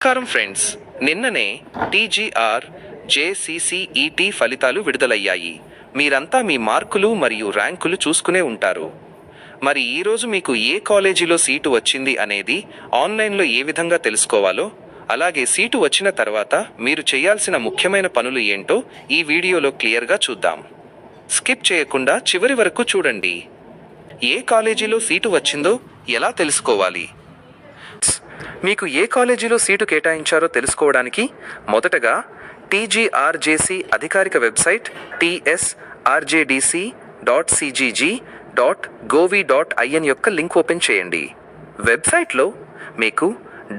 నమస్కారం ఫ్రెండ్స్, నిన్ననే టీజీఆర్ జేసీసీఈటీ ఫలితాలు విడుదలయ్యాయి. మీరంతా మీ మార్కులు మరియు ర్యాంకులు చూసుకునే ఉంటారు. మరి ఈరోజు మీకు ఏ కాలేజీలో సీటు వచ్చింది అనేది ఆన్లైన్లో ఏ విధంగా తెలుసుకోవాలో, అలాగే సీటు వచ్చిన తర్వాత మీరు చేయాల్సిన ముఖ్యమైన పనులు ఏంటో ఈ వీడియోలో క్లియర్గా చూద్దాం. స్కిప్ చేయకుండా చివరి వరకు చూడండి. ఏ కాలేజీలో సీటు వచ్చిందో ఎలా తెలుసుకోవాలి? మీకు ఏ కాలేజీలో సీటు కేటాయించారో తెలుసుకోవడానికి మొదటగా టీజీఆర్జేసీ అధికారిక వెబ్సైట్ tsrjdc.cgg.gov.in యొక్క లింక్ ఓపెన్ చేయండి. వెబ్సైట్లో మీకు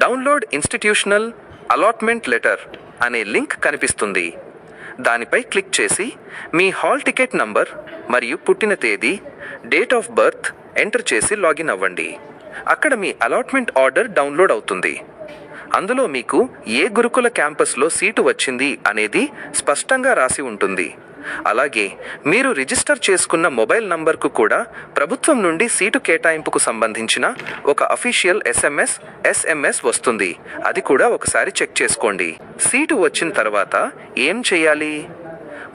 డౌన్లోడ్ ఇన్స్టిట్యూషనల్ అలాట్మెంట్ లెటర్ అనే లింక్ కనిపిస్తుంది. దానిపై క్లిక్ చేసి మీ హాల్ టికెట్ నంబర్ మరియు పుట్టిన తేదీ, డేట్ ఆఫ్ బర్త్ ఎంటర్ చేసి లాగిన్ అవ్వండి. అక్కడ మీ అలాట్మెంట్ ఆర్డర్ డౌన్లోడ్ అవుతుంది. అందులో మీకు ఏ గురుకుల క్యాంపస్లో సీటు వచ్చింది అనేది స్పష్టంగా రాసి ఉంటుంది. అలాగే మీరు రిజిస్టర్ చేసుకున్న మొబైల్ నంబర్కు కూడా ప్రభుత్వం నుండి సీటు కేటాయింపుకు సంబంధించిన ఒక అఫీషియల్ ఎస్ఎంఎస్ వస్తుంది. అది కూడా ఒకసారి చెక్ చేసుకోండి. సీటు వచ్చిన తర్వాత ఏం చేయాలి?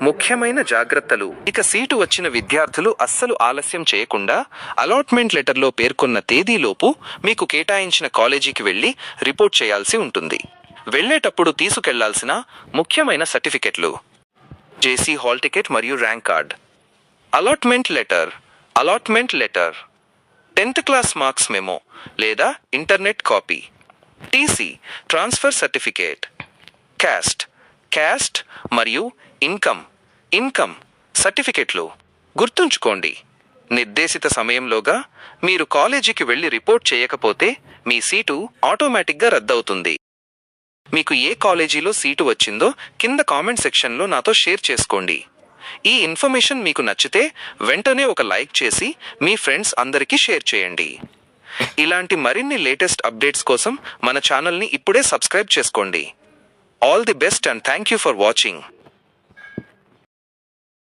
ముఖ్యమైన జాగ్రత్తలు. ఇక సీటు వచ్చిన విద్యార్థులు అస్సలు ఆలస్యం చేయకుండా అలాట్మెంట్ లెటర్లో పేర్కొన్న తేదీలోపు మీకు కేటాయించిన కాలేజీకి వెళ్ళి రిపోర్ట్ చేయాల్సి ఉంటుంది. వెళ్ళేటప్పుడు తీసుకెళ్లాల్సిన ముఖ్యమైన సర్టిఫికెట్లు: జేసీ హాల్ టికెట్ మరియు rank card, allotment letter, 10th class marks memo లేదా internet copy, TC, transfer certificate, caste మరియు ఇన్కమ్ సర్టిఫికెట్లు. గుర్తుంచుకోండి, నిర్దేశిత సమయంలోగా మీరు కాలేజీకి వెళ్ళి రిపోర్ట్ చేయకపోతే మీ సీటు ఆటోమేటిక్గా రద్దవుతుంది. మీకు ఏ కాలేజీలో సీటు వచ్చిందో కింద కామెంట్ సెక్షన్లో నాతో షేర్ చేసుకోండి. ఈ ఇన్ఫర్మేషన్ మీకు నచ్చితే వెంటనే ఒక లైక్ చేసి మీ ఫ్రెండ్స్ అందరికీ షేర్ చేయండి. ఇలాంటి మరిన్ని లేటెస్ట్ అప్డేట్స్ కోసం మన ఛానల్ని ఇప్పుడే సబ్స్క్రైబ్ చేసుకోండి. All the best and thank you for watching.